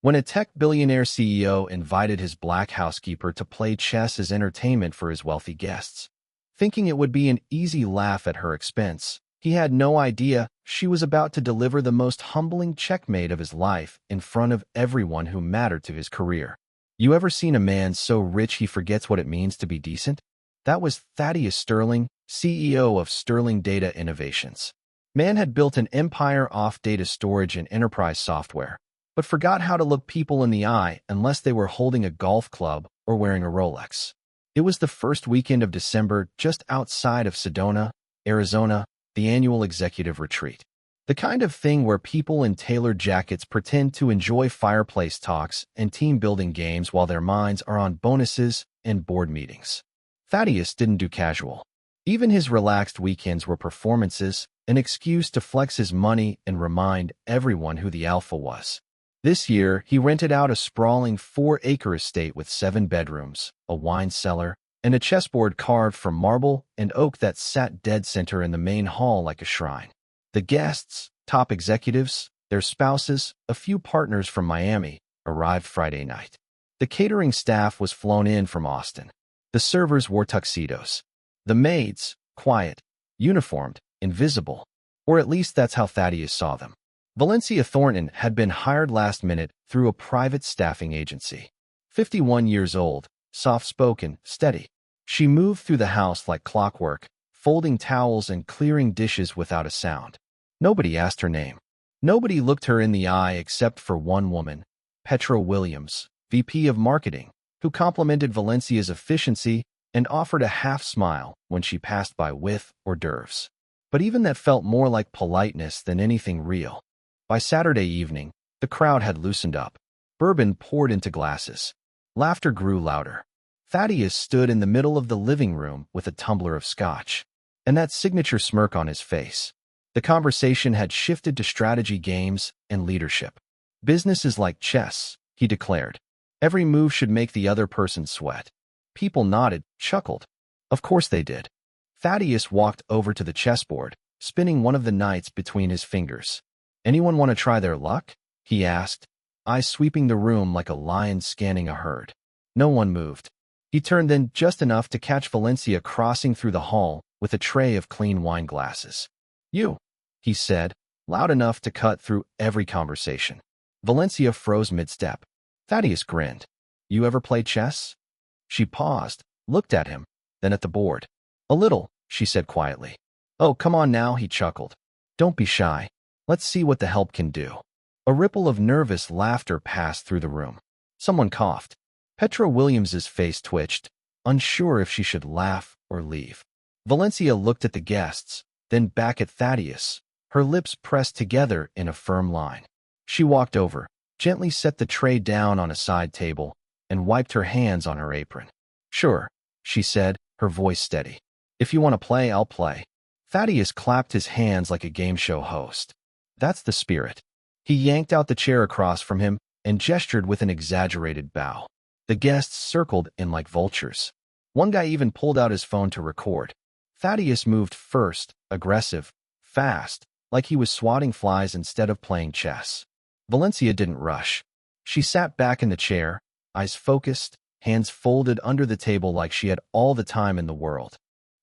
When a tech billionaire CEO invited his black housekeeper to play chess as entertainment for his wealthy guests, thinking it would be an easy laugh at her expense, he had no idea she was about to deliver the most humbling checkmate of his life in front of everyone who mattered to his career. You ever seen a man so rich he forgets what it means to be decent? That was Thaddeus Sterling, CEO of Sterling Data Innovations. Man had built an empire off data storage and enterprise software, but forgot how to look people in the eye unless they were holding a golf club or wearing a Rolex. It was the first weekend of December just outside of Sedona, Arizona, the annual executive retreat. The kind of thing where people in tailored jackets pretend to enjoy fireplace talks and team-building games while their minds are on bonuses and board meetings. Thaddeus didn't do casual. Even his relaxed weekends were performances, an excuse to flex his money and remind everyone who the alpha was. This year, he rented out a sprawling 4-acre estate with 7 bedrooms, a wine cellar, and a chessboard carved from marble and oak that sat dead center in the main hall like a shrine. The guests, top executives, their spouses, a few partners from Miami, arrived Friday night. The catering staff was flown in from Austin. The servers wore tuxedos. The maids, quiet, uniformed, invisible, or at least that's how Thaddeus saw them. Valencia Thornton had been hired last minute through a private staffing agency. 51 years old, soft-spoken, steady. She moved through the house like clockwork, folding towels and clearing dishes without a sound. Nobody asked her name. Nobody looked her in the eye except for one woman, Petra Williams, VP of Marketing, who complimented Valencia's efficiency and offered a half-smile when she passed by with hors d'oeuvres. But even that felt more like politeness than anything real. By Saturday evening, the crowd had loosened up. Bourbon poured into glasses. Laughter grew louder. Thaddeus stood in the middle of the living room with a tumbler of scotch, and that signature smirk on his face. The conversation had shifted to strategy games and leadership. Business is like chess, he declared. Every move should make the other person sweat. People nodded, chuckled. Of course they did. Thaddeus walked over to the chessboard, spinning one of the knights between his fingers. Anyone want to try their luck? He asked, eyes sweeping the room like a lion scanning a herd. No one moved. He turned then just enough to catch Valencia crossing through the hall with a tray of clean wine glasses. You, he said, loud enough to cut through every conversation. Valencia froze mid-step. Thaddeus grinned. You ever play chess? She paused, looked at him, then at the board. A little, she said quietly. Oh, come on now, he chuckled. Don't be shy. Let's see what the help can do. A ripple of nervous laughter passed through the room. Someone coughed. Petra Williams's face twitched, unsure if she should laugh or leave. Valencia looked at the guests, then back at Thaddeus, her lips pressed together in a firm line. She walked over, gently set the tray down on a side table, and wiped her hands on her apron. Sure, she said, her voice steady. If you want to play, I'll play. Thaddeus clapped his hands like a game show host. That's the spirit. He yanked out the chair across from him and gestured with an exaggerated bow. The guests circled in like vultures. One guy even pulled out his phone to record. Thaddeus moved first, aggressive, fast, like he was swatting flies instead of playing chess. Valencia didn't rush. She sat back in the chair, eyes focused, hands folded under the table like she had all the time in the world.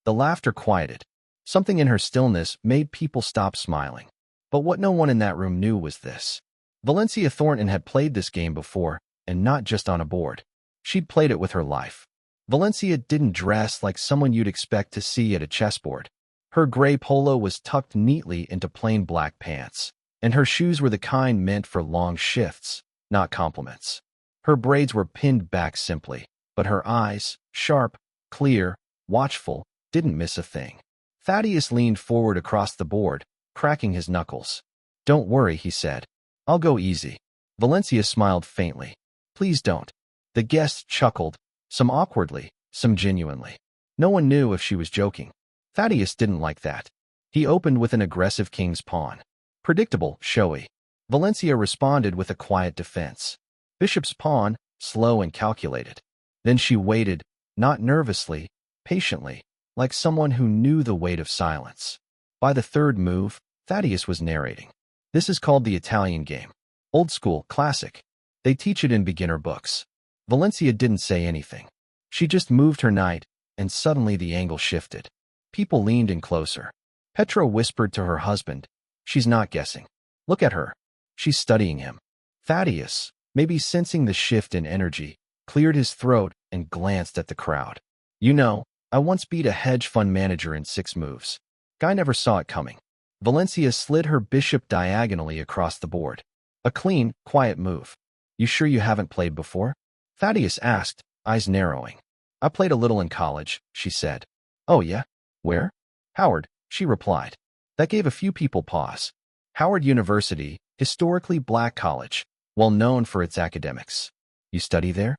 The laughter quieted. Something in her stillness made people stop smiling. But what no one in that room knew was this. Valencia Thornton had played this game before, and not just on a board. She'd played it with her life. Valencia didn't dress like someone you'd expect to see at a chessboard. Her gray polo was tucked neatly into plain black pants, and her shoes were the kind meant for long shifts, not compliments. Her braids were pinned back simply, but her eyes, sharp, clear, watchful, didn't miss a thing. Thaddeus leaned forward across the board, cracking his knuckles. Don't worry, he said. I'll go easy. Valencia smiled faintly. Please don't. The guests chuckled, some awkwardly, some genuinely. No one knew if she was joking. Thaddeus didn't like that. He opened with an aggressive king's pawn. Predictable, showy. Valencia responded with a quiet defense. Bishop's pawn, slow and calculated. Then she waited, not nervously, patiently, like someone who knew the weight of silence. By the third move, Thaddeus was narrating. This is called the Italian game. Old school, classic. They teach it in beginner books. Valencia didn't say anything. She just moved her knight, and suddenly the angle shifted. People leaned in closer. Petra whispered to her husband, "She's not guessing. Look at her. She's studying him." Thaddeus, maybe sensing the shift in energy, cleared his throat and glanced at the crowd. "You know, I once beat a hedge fund manager in 6 moves. Guy never saw it coming." Valencia slid her bishop diagonally across the board. "A clean, quiet move. You sure you haven't played before?" Thaddeus asked, eyes narrowing. "I played a little in college," she said. "Oh yeah? Where?" "Howard," she replied. That gave a few people pause. Howard University, historically black college, well known for its academics. "You study there?"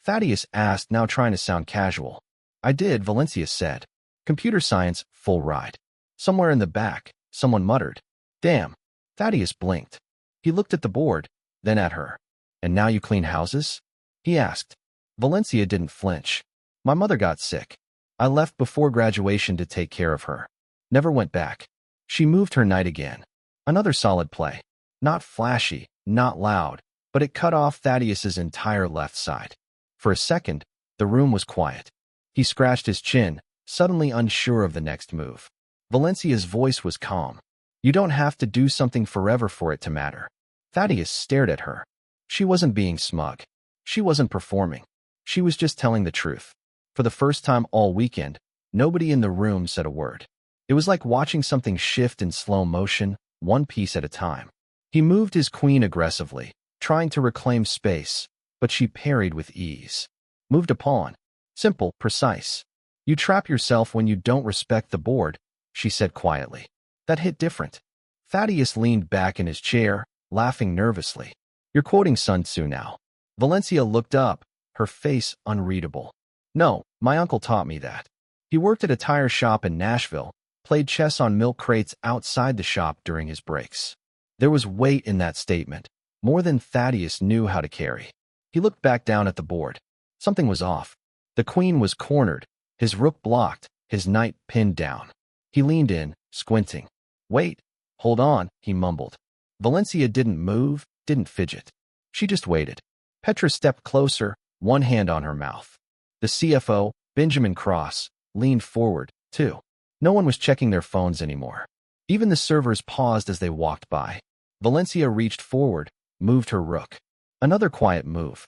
Thaddeus asked, now trying to sound casual. "I did," Valencia said. "Computer science, full ride." "Somewhere in the back," someone muttered. "Damn." Thaddeus blinked. He looked at the board, then at her. "And now you clean houses?" he asked. Valencia didn't flinch. "My mother got sick. I left before graduation to take care of her. Never went back." She moved her knight again. Another solid play. Not flashy, not loud, but it cut off Thaddeus's entire left side. For a second, the room was quiet. He scratched his chin, suddenly unsure of the next move. Valencia's voice was calm. "You don't have to do something forever for it to matter." Thaddeus stared at her. She wasn't being smug. She wasn't performing. She was just telling the truth. For the first time all weekend, nobody in the room said a word. It was like watching something shift in slow motion, one piece at a time. He moved his queen aggressively, trying to reclaim space, but she parried with ease. Moved a pawn. Simple, precise. "You trap yourself when you don't respect the board," she said quietly. That hit different. Thaddeus leaned back in his chair, laughing nervously. "You're quoting Sun Tzu now." Valencia looked up, her face unreadable. "No, my uncle taught me that. He worked at a tire shop in Nashville, played chess on milk crates outside the shop during his breaks." There was weight in that statement, more than Thaddeus knew how to carry. He looked back down at the board. Something was off. The queen was cornered, his rook blocked, his knight pinned down. He leaned in, squinting. "Wait, hold on," he mumbled. Valencia didn't move, didn't fidget. She just waited. Petra stepped closer, one hand on her mouth. The CFO, Benjamin Cross, leaned forward, too. No one was checking their phones anymore. Even the servers paused as they walked by. Valencia reached forward, moved her rook. Another quiet move.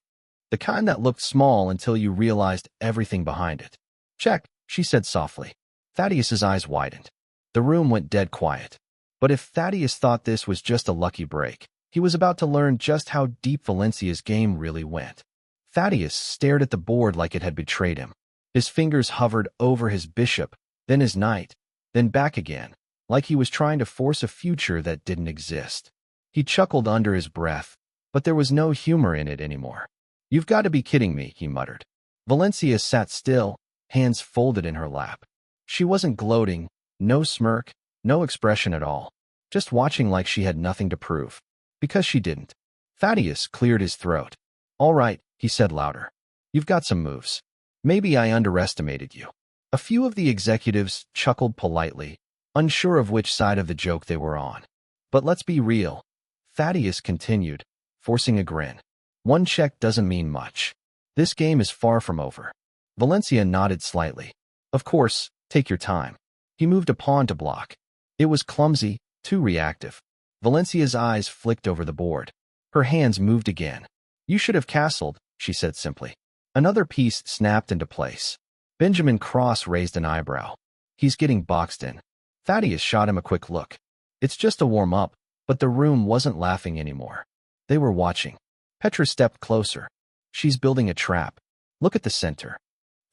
The kind that looked small until you realized everything behind it. "Check," she said softly. Thaddeus's eyes widened. The room went dead quiet. But if Thaddeus thought this was just a lucky break, he was about to learn just how deep Valencia's game really went. Thaddeus stared at the board like it had betrayed him. His fingers hovered over his bishop, then his knight, then back again, like he was trying to force a future that didn't exist. He chuckled under his breath, but there was no humor in it anymore. "You've got to be kidding me," he muttered. Valencia sat still, hands folded in her lap. She wasn't gloating, no smirk, no expression at all, just watching like she had nothing to prove. Because she didn't. Thaddeus cleared his throat. "All right," he said louder. "You've got some moves. Maybe I underestimated you." A few of the executives chuckled politely, unsure of which side of the joke they were on. "But let's be real," Thaddeus continued, forcing a grin. "One check doesn't mean much. This game is far from over." Valencia nodded slightly. "Of course, take your time." He moved a pawn to block. It was clumsy, too reactive. Valencia's eyes flicked over the board. Her hands moved again. "You should have castled," she said simply. Another piece snapped into place. Benjamin Cross raised an eyebrow. "He's getting boxed in." Thaddeus shot him a quick look. "It's just a warm-up," but the room wasn't laughing anymore. They were watching. Petra stepped closer. "She's building a trap. Look at the center."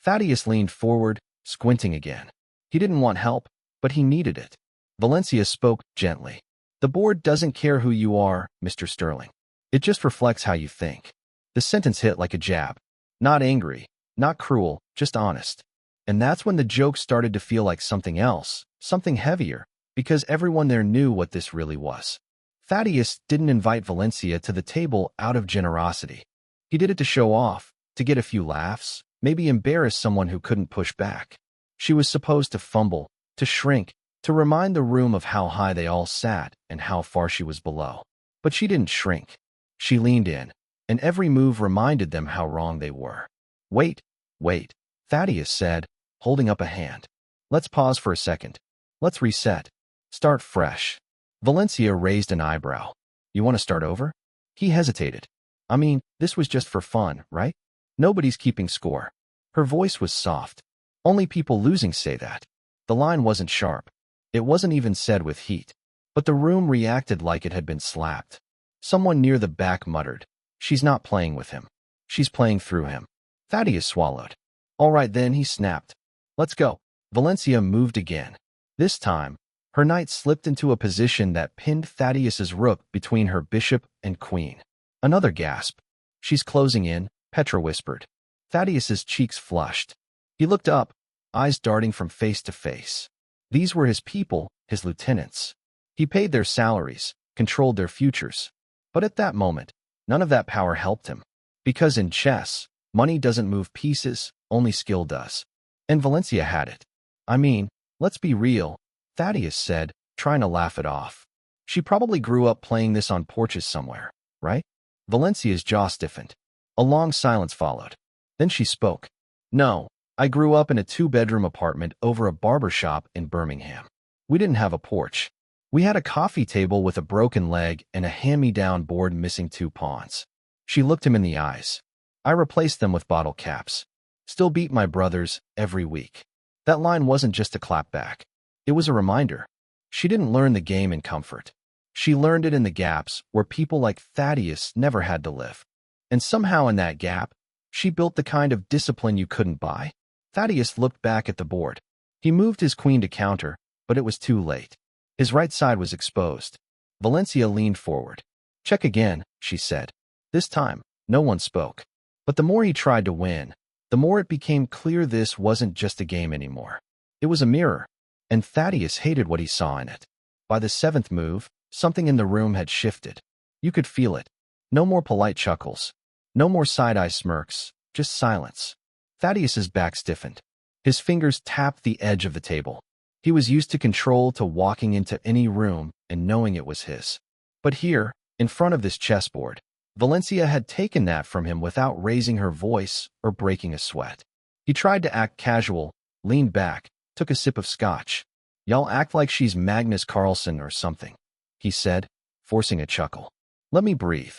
Thaddeus leaned forward, squinting again. He didn't want help, but he needed it. Valencia spoke gently. "The board doesn't care who you are, Mr. Sterling. It just reflects how you think." The sentence hit like a jab. Not angry, not cruel, just honest. And that's when the joke started to feel like something else, something heavier, because everyone there knew what this really was. Thaddeus didn't invite Valencia to the table out of generosity. He did it to show off, to get a few laughs, maybe embarrass someone who couldn't push back. She was supposed to fumble, to shrink, to remind the room of how high they all sat and how far she was below. But she didn't shrink. She leaned in. and every move reminded them how wrong they were. Wait, wait, Thaddeus said, holding up a hand. Let's pause for a second. Let's reset. Start fresh. Valencia raised an eyebrow. You want to start over? He hesitated. I mean, this was just for fun, right? Nobody's keeping score. Her voice was soft. Only people losing say that. The line wasn't sharp. It wasn't even said with heat. But the room reacted like it had been slapped. Someone near the back muttered, "She's not playing with him. She's playing through him." Thaddeus swallowed. All right then, he snapped. Let's go. Valencia moved again. This time, her knight slipped into a position that pinned Thaddeus's rook between her bishop and queen. Another gasp. She's closing in, Petra whispered. Thaddeus's cheeks flushed. He looked up, eyes darting from face to face. These were his people, his lieutenants. He paid their salaries, controlled their futures. But at that moment, none of that power helped him. Because in chess, money doesn't move pieces, only skill does. And Valencia had it. I mean, let's be real, Thaddeus said, trying to laugh it off. She probably grew up playing this on porches somewhere, right? Valencia's jaw stiffened. A long silence followed. Then she spoke. No, I grew up in a 2-bedroom apartment over a barber shop in Birmingham. We didn't have a porch. We had a coffee table with a broken leg and a hand-me-down board missing 2 pawns. She looked him in the eyes. I replaced them with bottle caps. Still beat my brothers every week. That line wasn't just a clapback. It was a reminder. She didn't learn the game in comfort. She learned it in the gaps where people like Thaddeus never had to live. And somehow in that gap, she built the kind of discipline you couldn't buy. Thaddeus looked back at the board. He moved his queen to counter, but it was too late. His right side was exposed. Valencia leaned forward. Check again, she said. This time, no one spoke. But the more he tried to win, the more it became clear this wasn't just a game anymore. It was a mirror, and Thaddeus hated what he saw in it. By the 7th move, something in the room had shifted. You could feel it. No more polite chuckles. No more side-eye smirks, just silence. Thaddeus's back stiffened. His fingers tapped the edge of the table. He was used to control, to walking into any room and knowing it was his. But here, in front of this chessboard, Valencia had taken that from him without raising her voice or breaking a sweat. He tried to act casual, leaned back, took a sip of scotch. Y'all act like she's Magnus Carlsen or something, he said, forcing a chuckle. Let me breathe.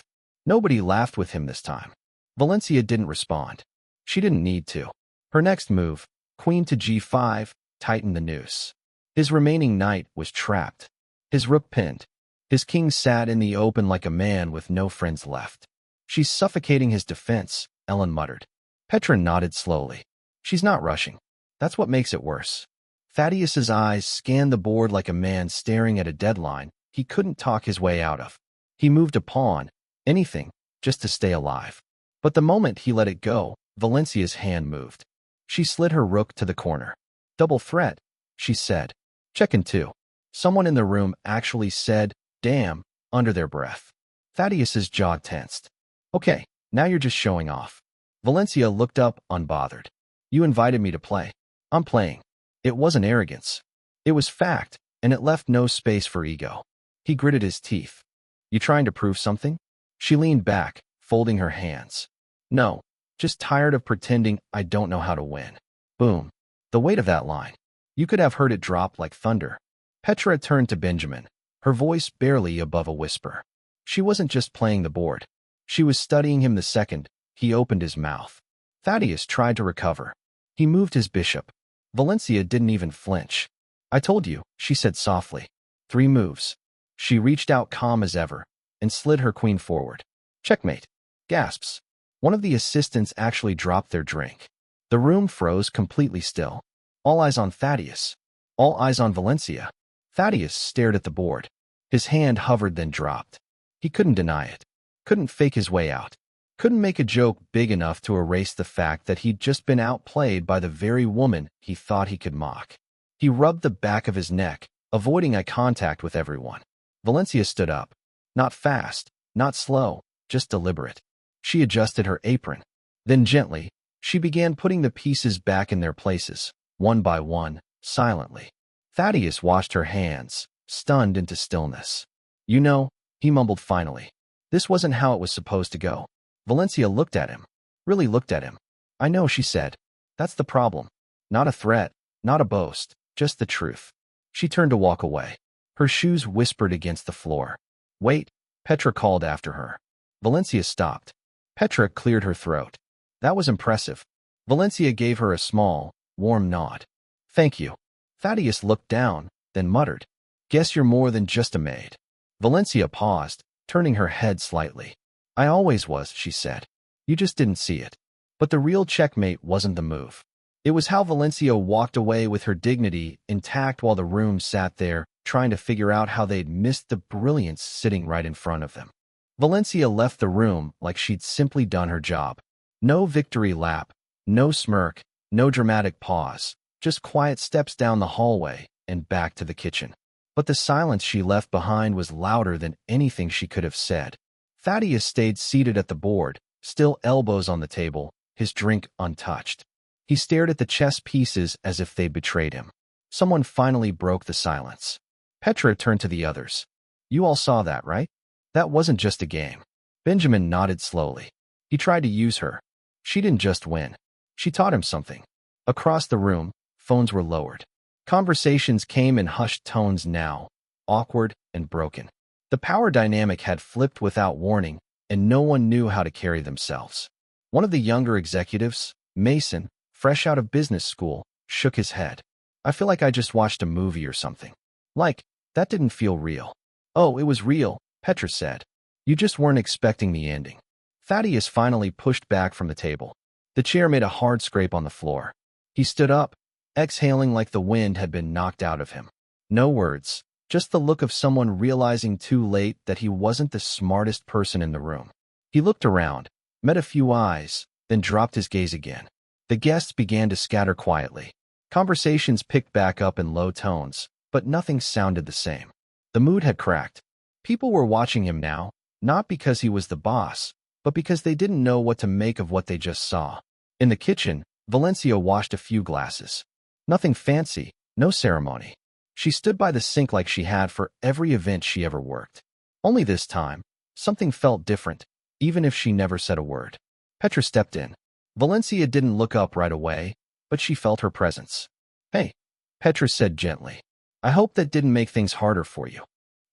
Nobody laughed with him this time. Valencia didn't respond. She didn't need to. Her next move, queen to g5, tightened the noose. His remaining knight was trapped. His rook pinned. His king sat in the open like a man with no friends left. She's suffocating his defense, Ellen muttered. Petra nodded slowly. She's not rushing. That's what makes it worse. Thaddeus's eyes scanned the board like a man staring at a deadline he couldn't talk his way out of. He moved a pawn, anything, just to stay alive. But the moment he let it go, Valencia's hand moved. She slid her rook to the corner. Double threat, she said. Check in 2. Someone in the room actually said, damn, under their breath. Thaddeus's jaw tensed. Okay, now you're just showing off. Valencia looked up, unbothered. You invited me to play. I'm playing. It wasn't arrogance. It was fact, and it left no space for ego. He gritted his teeth. You trying to prove something? She leaned back, folding her hands. No, just tired of pretending I don't know how to win. Boom. The weight of that line. You could have heard it drop like thunder. Petra turned to Benjamin, her voice barely above a whisper. She wasn't just playing the board. She was studying him the second he opened his mouth. Thaddeus tried to recover. He moved his bishop. Valencia didn't even flinch. I told you, she said softly. 3 moves. She reached out calm as ever and slid her queen forward. Checkmate. Gasps. One of the assistants actually dropped their drink. The room froze completely still. All eyes on Thaddeus. All eyes on Valencia. Thaddeus stared at the board. His hand hovered then dropped. He couldn't deny it. Couldn't fake his way out. Couldn't make a joke big enough to erase the fact that he'd just been outplayed by the very woman he thought he could mock. He rubbed the back of his neck, avoiding eye contact with everyone. Valencia stood up. Not fast, not slow, just deliberate. She adjusted her apron. Then gently, she began putting the pieces back in their places, one by one, silently. Thaddeus washed her hands, stunned into stillness. You know, he mumbled finally. This wasn't how it was supposed to go. Valencia looked at him. Really looked at him. I know, she said. That's the problem. Not a threat, not a boast, just the truth. She turned to walk away. Her shoes whispered against the floor. Wait, Petra called after her. Valencia stopped. Petra cleared her throat. That was impressive. Valencia gave her a small, warm nod. Thank you. Thaddeus looked down, then muttered. Guess you're more than just a maid. Valencia paused, turning her head slightly. I always was, she said. You just didn't see it. But the real checkmate wasn't the move. It was how Valencia walked away with her dignity intact while the room sat there, trying to figure out how they'd missed the brilliance sitting right in front of them. Valencia left the room like she'd simply done her job. No victory lap, no smirk, no dramatic pause, just quiet steps down the hallway and back to the kitchen. But the silence she left behind was louder than anything she could have said. Thaddeus stayed seated at the board, still elbows on the table, his drink untouched. He stared at the chess pieces as if they'd betrayed him. Someone finally broke the silence. Petra turned to the others. You all saw that, right? That wasn't just a game. Benjamin nodded slowly. He tried to use her. She didn't just win. She taught him something. Across the room, phones were lowered. Conversations came in hushed tones now, awkward and broken. The power dynamic had flipped without warning, and no one knew how to carry themselves. One of the younger executives, Mason, fresh out of business school, shook his head. I feel like I just watched a movie or something. Like, that didn't feel real. Oh, it was real, Petra said. You just weren't expecting the ending. Thaddeus finally pushed back from the table. The chair made a hard scrape on the floor. He stood up, exhaling like the wind had been knocked out of him. No words, just the look of someone realizing too late that he wasn't the smartest person in the room. He looked around, met a few eyes, then dropped his gaze again. The guests began to scatter quietly. Conversations picked back up in low tones, but nothing sounded the same. The mood had cracked. People were watching him now, not because he was the boss, but because they didn't know what to make of what they just saw. In the kitchen, Valencia washed a few glasses. Nothing fancy, no ceremony. She stood by the sink like she had for every event she ever worked. Only this time, something felt different, even if she never said a word. Petra stepped in. Valencia didn't look up right away, but she felt her presence. Hey, Petra said gently. I hope that didn't make things harder for you.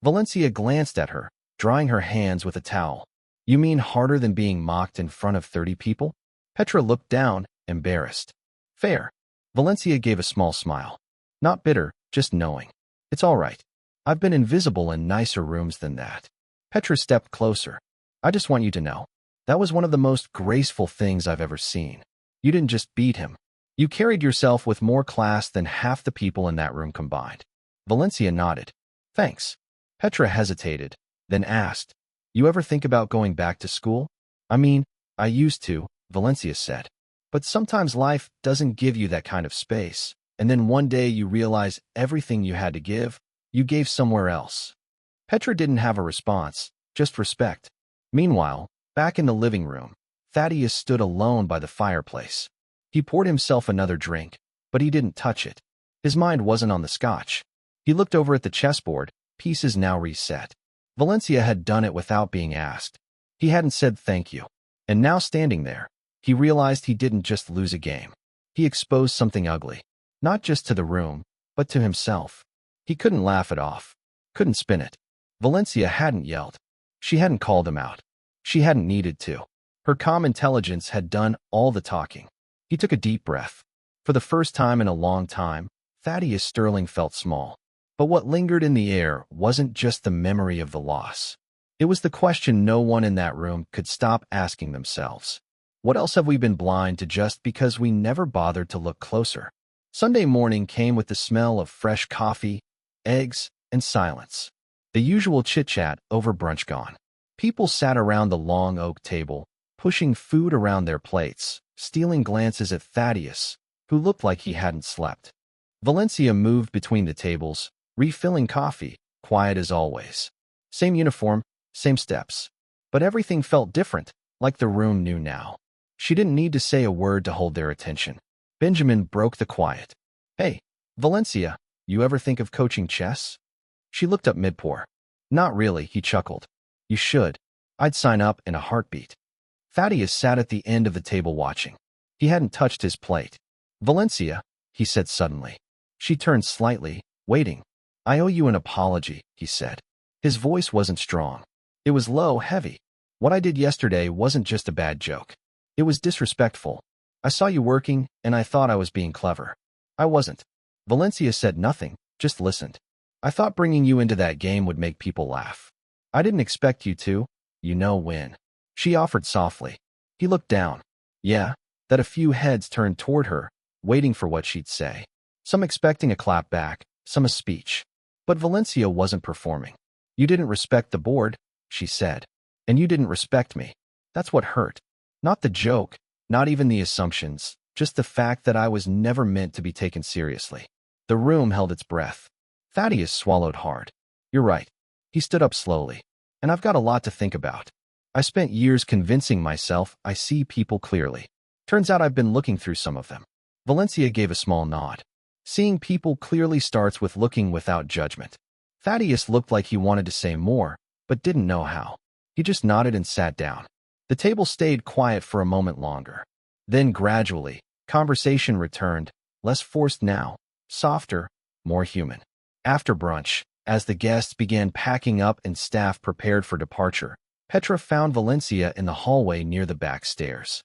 Valencia glanced at her, drying her hands with a towel. You mean harder than being mocked in front of 30 people? Petra looked down, embarrassed. Fair. Valencia gave a small smile. Not bitter, just knowing. It's all right. I've been invisible in nicer rooms than that. Petra stepped closer. I just want you to know. That was one of the most graceful things I've ever seen. You didn't just beat him. You carried yourself with more class than half the people in that room combined. Valencia nodded. Thanks. Petra hesitated, then asked, You ever think about going back to school? I mean, I used to, Valencia said. But sometimes life doesn't give you that kind of space, and then one day you realize everything you had to give, you gave somewhere else. Petra didn't have a response, just respect. Meanwhile, back in the living room, Thaddeus stood alone by the fireplace. He poured himself another drink, but he didn't touch it. His mind wasn't on the scotch. He looked over at the chessboard, pieces now reset. Valencia had done it without being asked. He hadn't said thank you. And now standing there, he realized he didn't just lose a game. He exposed something ugly, not just to the room, but to himself. He couldn't laugh it off, couldn't spin it. Valencia hadn't yelled. She hadn't called him out. She hadn't needed to. Her calm intelligence had done all the talking. He took a deep breath. For the first time in a long time, Thaddeus Sterling felt small. But what lingered in the air wasn't just the memory of the loss. It was the question no one in that room could stop asking themselves. What else have we been blind to just because we never bothered to look closer? Sunday morning came with the smell of fresh coffee, eggs, and silence. The usual chit-chat over brunch gone. People sat around the long oak table, pushing food around their plates, stealing glances at Thaddeus, who looked like he hadn't slept. Valencia moved between the tables, refilling coffee, quiet as always. Same uniform, same steps. But everything felt different, like the room knew now. She didn't need to say a word to hold their attention. Benjamin broke the quiet. Hey, Valencia, you ever think of coaching chess? She looked up mid-pour. Not really, he chuckled. You should. I'd sign up in a heartbeat. Thaddeus sat at the end of the table watching. He hadn't touched his plate. "Valencia," he said suddenly. She turned slightly, waiting. "I owe you an apology," he said. His voice wasn't strong. It was low, heavy. "What I did yesterday wasn't just a bad joke. It was disrespectful. I saw you working, and I thought I was being clever. I wasn't." Valencia said nothing, just listened. "I thought bringing you into that game would make people laugh. I didn't expect you to, win." She offered softly. He looked down. Yeah, that a few heads turned toward her, waiting for what she'd say. Some expecting a clap back, some a speech. But Valencia wasn't performing. "You didn't respect the board," she said. "And you didn't respect me. That's what hurt. Not the joke, not even the assumptions, just the fact that I was never meant to be taken seriously." The room held its breath. Thaddeus swallowed hard. "You're right." He stood up slowly. "And I've got a lot to think about. I spent years convincing myself I see people clearly. Turns out I've been looking through some of them." Valencia gave a small nod. "Seeing people clearly starts with looking without judgment." Thaddeus looked like he wanted to say more, but didn't know how. He just nodded and sat down. The table stayed quiet for a moment longer. Then gradually, conversation returned, less forced now, softer, more human. After brunch, as the guests began packing up and staff prepared for departure, Petra found Valencia in the hallway near the back stairs.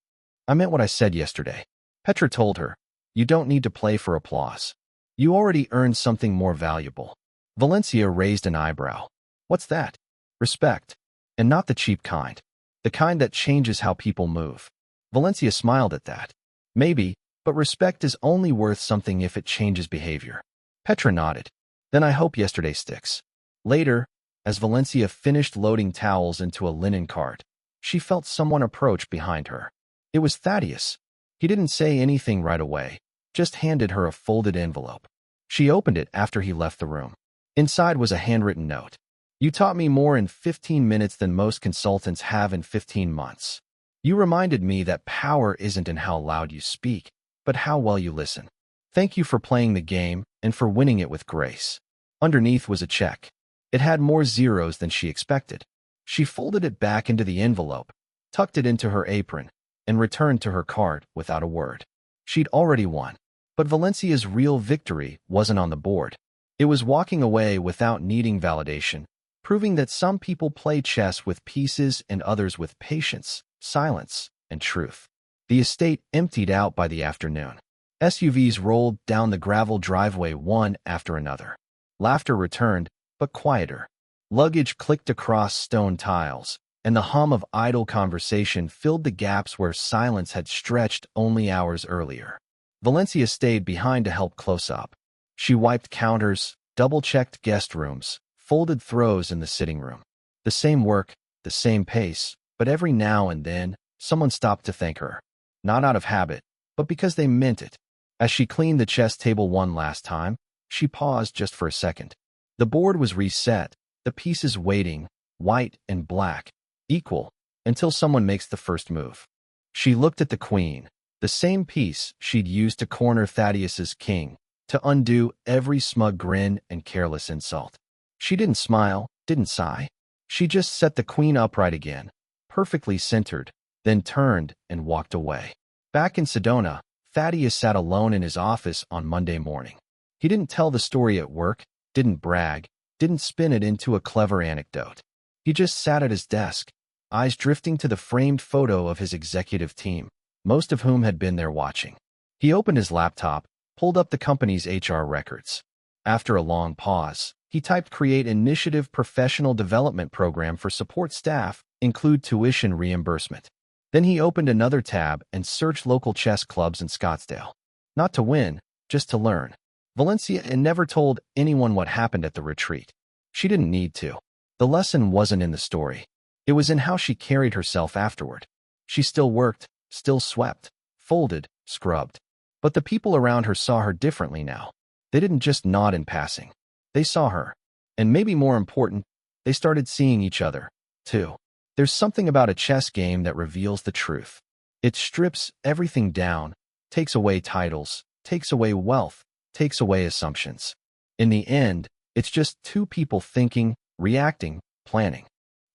"I meant what I said yesterday," Petra told her. "You don't need to play for applause. You already earned something more valuable." Valencia raised an eyebrow. "What's that?" "Respect. And not the cheap kind. The kind that changes how people move." Valencia smiled at that. "Maybe, but respect is only worth something if it changes behavior." Petra nodded. "Then I hope yesterday sticks." Later, as Valencia finished loading towels into a linen cart, she felt someone approach behind her. It was Thaddeus. He didn't say anything right away, just handed her a folded envelope. She opened it after he left the room. Inside was a handwritten note. "You taught me more in 15 minutes than most consultants have in 15 months. You reminded me that power isn't in how loud you speak, but how well you listen. Thank you for playing the game and for winning it with grace." Underneath was a check. It had more zeros than she expected. She folded it back into the envelope, tucked it into her apron, and returned to her cart without a word. She'd already won. But Valencia's real victory wasn't on the board. It was walking away without needing validation, proving that some people play chess with pieces and others with patience, silence, and truth. The estate emptied out by the afternoon. SUVs rolled down the gravel driveway one after another. Laughter returned, but quieter. Luggage clicked across stone tiles, and the hum of idle conversation filled the gaps where silence had stretched only hours earlier. Valencia stayed behind to help close up. She wiped counters, double-checked guest rooms, folded throws in the sitting room. The same work, the same pace, but every now and then, someone stopped to thank her. Not out of habit, but because they meant it. As she cleaned the chess table one last time, she paused just for a second. The board was reset, the pieces waiting, white and black, equal, until someone makes the first move. She looked at the queen, the same piece she'd used to corner Thaddeus's king, to undo every smug grin and careless insult. She didn't smile, didn't sigh. She just set the queen upright again, perfectly centered, then turned and walked away. Back in Sedona, Thaddeus sat alone in his office on Monday morning. He didn't tell the story at work, didn't brag, didn't spin it into a clever anecdote. He just sat at his desk, eyes drifting to the framed photo of his executive team, most of whom had been there watching. He opened his laptop, pulled up the company's HR records. After a long pause, he typed "Create Initiative Professional Development Program for Support Staff, include tuition reimbursement." Then he opened another tab and searched local chess clubs in Scottsdale. Not to win, just to learn. Valencia had never told anyone what happened at the retreat. She didn't need to. The lesson wasn't in the story. It was in how she carried herself afterward. She still worked, still swept, folded, scrubbed. But the people around her saw her differently now. They didn't just nod in passing. They saw her. And maybe more important, they started seeing each other, too. There's something about a chess game that reveals the truth. It strips everything down, takes away titles, takes away wealth, takes away assumptions. In the end, it's just two people thinking, reacting, planning.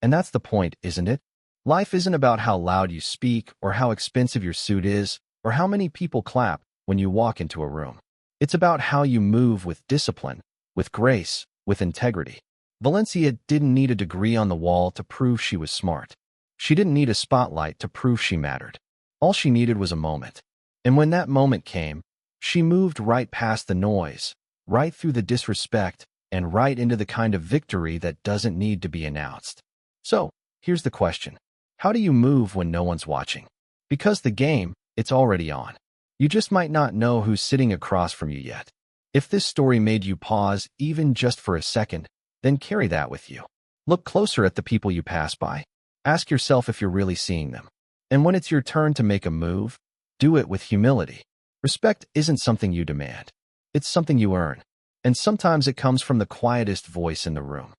And that's the point, isn't it? Life isn't about how loud you speak or how expensive your suit is or how many people clap when you walk into a room. It's about how you move with discipline, with grace, with integrity. Valencia didn't need a degree on the wall to prove she was smart. She didn't need a spotlight to prove she mattered. All she needed was a moment. And when that moment came, she moved right past the noise, right through the disrespect, and right into the kind of victory that doesn't need to be announced. So, here's the question. How do you move when no one's watching? Because the game, it's already on. You just might not know who's sitting across from you yet. If this story made you pause, even just for a second, then carry that with you. Look closer at the people you pass by. Ask yourself if you're really seeing them. And when it's your turn to make a move, do it with humility. Respect isn't something you demand. It's something you earn. And sometimes it comes from the quietest voice in the room.